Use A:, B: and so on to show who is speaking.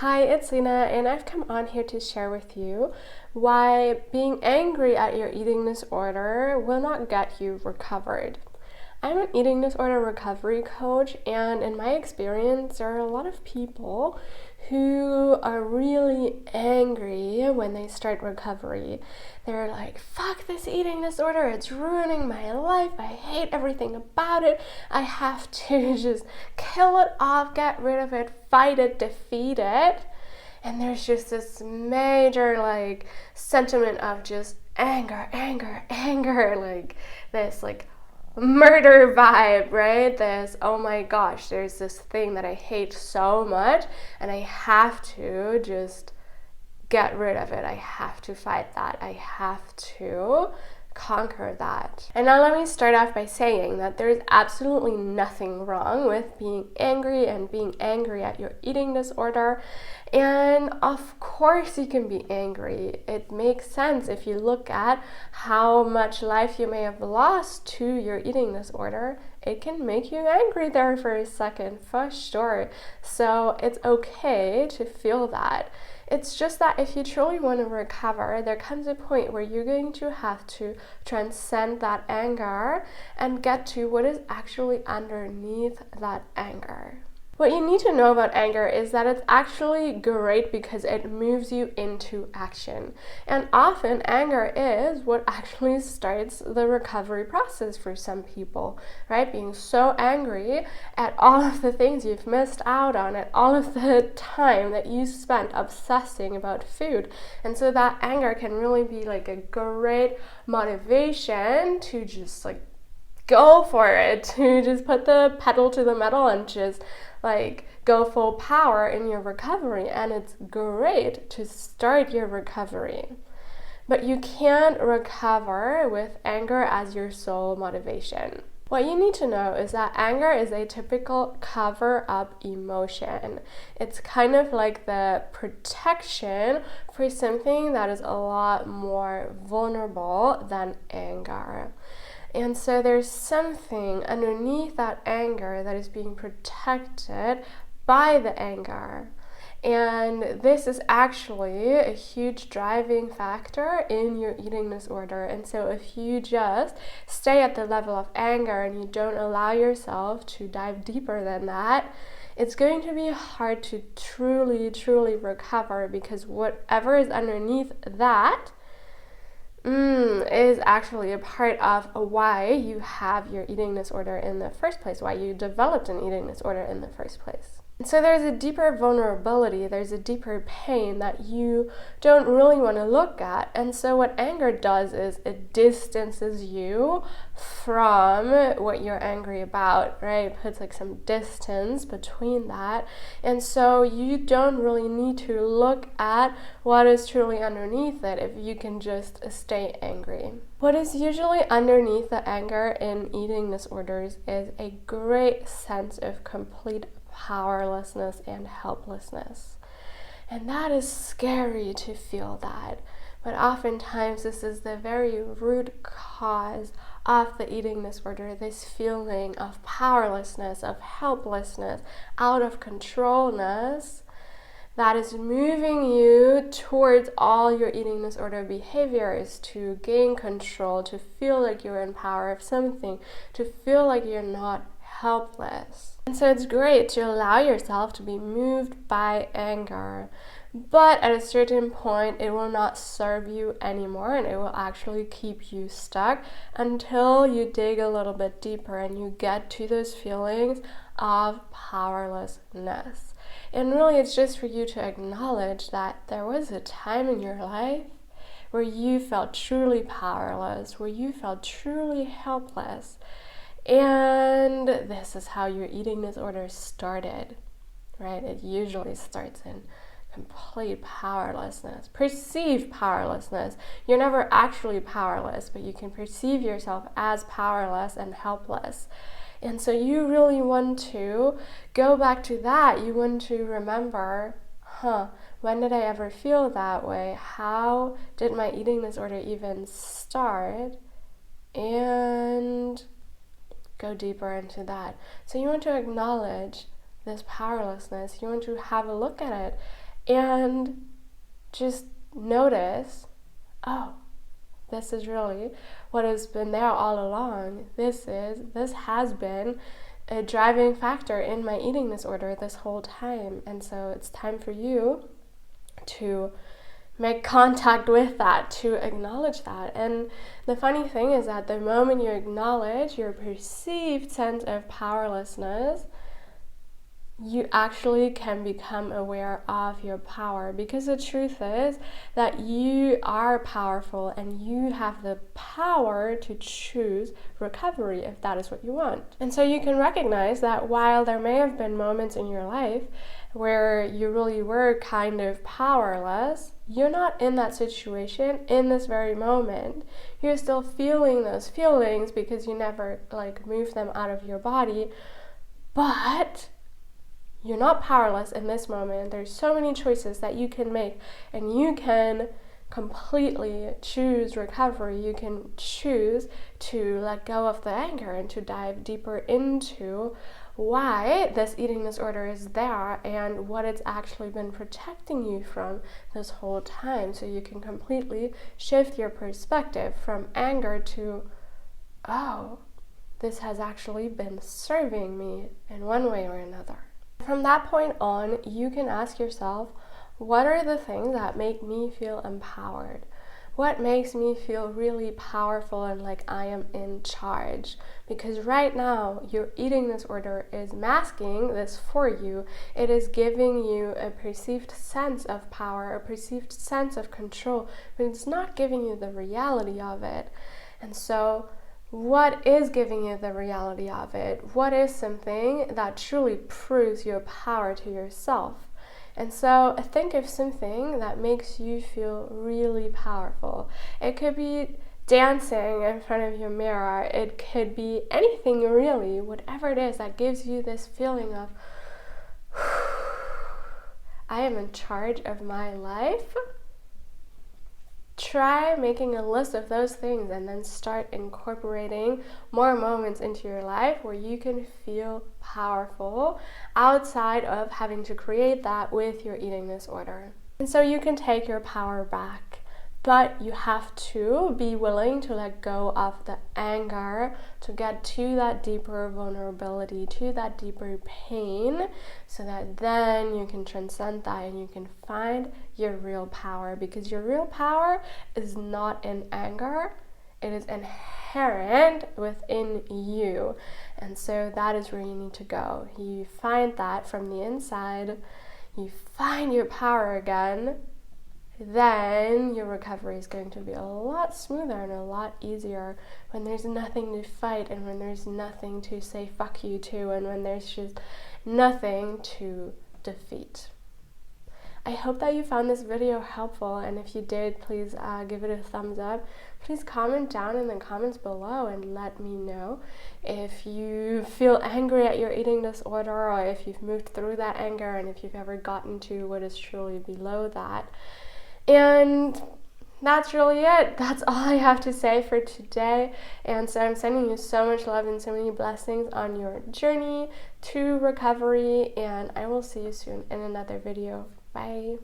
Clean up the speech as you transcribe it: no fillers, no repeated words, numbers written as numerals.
A: Hi, it's Lena, and I've come on here to share with you why being angry at your eating disorder will not get you recovered. I'm an eating disorder recovery coach, and in my experience, there are a lot of people who are really angry when they start recovery. They're like, fuck this eating disorder, it's ruining my life, I hate everything about it, I have to just kill it off, get rid of it, fight it, defeat it. And there's just this major sentiment of just anger, like this murder vibe, right? This, oh my gosh, there's this thing that I hate so much and I have to just get rid of it. I have to fight that. I have to conquer that. And now let me start off by saying that there is absolutely nothing wrong with being angry and being angry at your eating disorder. And of course you can be angry. It makes sense if you look at how much life you may have lost to your eating disorder. It can make you angry there for a second, for sure. So it's okay to feel that. It's just that if you truly want to recover, there comes a point where you're going to have to transcend that anger and get to what is actually underneath that anger. What you need to know about anger is that it's actually great because it moves you into action. And often anger is what actually starts the recovery process for some people, right? Being so angry at all of the things you've missed out on, at all of the time that you spent obsessing about food. And so that anger can really be like a great motivation to just go for it, to just put the pedal to the metal and just go full power in your recovery. And it's great to start your recovery. But you can't recover with anger as your sole motivation. What you need to know is that anger is a typical cover-up emotion. It's kind of like the protection for something that is a lot more vulnerable than anger. And so there's something underneath that anger that is being protected by the anger. And this is actually a huge driving factor in your eating disorder. And so if you just stay at the level of anger and you don't allow yourself to dive deeper than that, it's going to be hard to truly recover, because whatever is underneath that is actually a part of why you have your eating disorder in the first place, why you developed an eating disorder in the first place. And so there's a deeper vulnerability, there's a deeper pain that you don't really want to look at. And so what anger does is it distances you from what you're angry about, right? It puts some distance between that. And so you don't really need to look at what is truly underneath it if you can just stay angry. What is usually underneath the anger in eating disorders is a great sense of complete powerlessness and helplessness. And that is scary to feel that. But oftentimes this is the very root cause of the eating disorder, this feeling of powerlessness, of helplessness, out of controlness that is moving you towards all your eating disorder behaviors, to gain control, to feel like you're in power of something, to feel like you're not helpless. And so it's great to allow yourself to be moved by anger, but at a certain point it will not serve you anymore, and it will actually keep you stuck until you dig a little bit deeper and you get to those feelings of powerlessness. And really it's just for you to acknowledge that there was a time in your life where you felt truly powerless, where you felt truly helpless. And this is how your eating disorder started, right? It usually starts in complete powerlessness, perceived powerlessness. You're never actually powerless, but you can perceive yourself as powerless and helpless. And so you really want to go back to that. You want to remember, when did I ever feel that way? How did my eating disorder even start? And go deeper into that. So you want to acknowledge this powerlessness. You want to have a look at it and just notice, oh, this is really what has been there all along. This has been a driving factor in my eating disorder this whole time. And so it's time for you to make contact with that, to acknowledge that. And the funny thing is that the moment you acknowledge your perceived sense of powerlessness, you actually can become aware of your power, because the truth is that you are powerful and you have the power to choose recovery if that is what you want. And so you can recognize that while there may have been moments in your life where you really were kind of powerless, you're not in that situation in this very moment. You're still feeling those feelings because you never moved them out of your body, but you're not powerless in this moment. There's so many choices that you can make, and you can completely choose recovery. You can choose to let go of the anger and to dive deeper into why this eating disorder is there and what it's actually been protecting you from this whole time. So you can completely shift your perspective from anger to, oh, this has actually been serving me in one way or another. From that point on, you can ask yourself, what are the things that make me feel empowered? What makes me feel really powerful and like I am in charge? Because right now, your eating disorder is masking this for you. It is giving you a perceived sense of power, a perceived sense of control, but it's not giving you the reality of it. And so, what is giving you the reality of it? What is something that truly proves your power to yourself? And so think of something that makes you feel really powerful. It could be dancing in front of your mirror. It could be anything really, whatever it is that gives you this feeling of, I am in charge of my life. Try making a list of those things and then start incorporating more moments into your life where you can feel powerful outside of having to create that with your eating disorder. And so you can take your power back, but you have to be willing to let go of the anger to get to that deeper vulnerability, to that deeper pain, so that then you can transcend that and you can find your real power. Because your real power is not in anger, it is inherent within you. And so that is where you need to go. You find that from the inside, you find your power again, then your recovery is going to be a lot smoother and a lot easier when there's nothing to fight and when there's nothing to say fuck you to and when there's just nothing to defeat. I hope that you found this video helpful, and if you did, please give it a thumbs up. Please comment down in the comments below and let me know if you feel angry at your eating disorder, or if you've moved through that anger, and if you've ever gotten to what is truly below that. And that's really it. That's all I have to say for today. And so I'm sending you so much love and so many blessings on your journey to recovery. And I will see you soon in another video. Bye.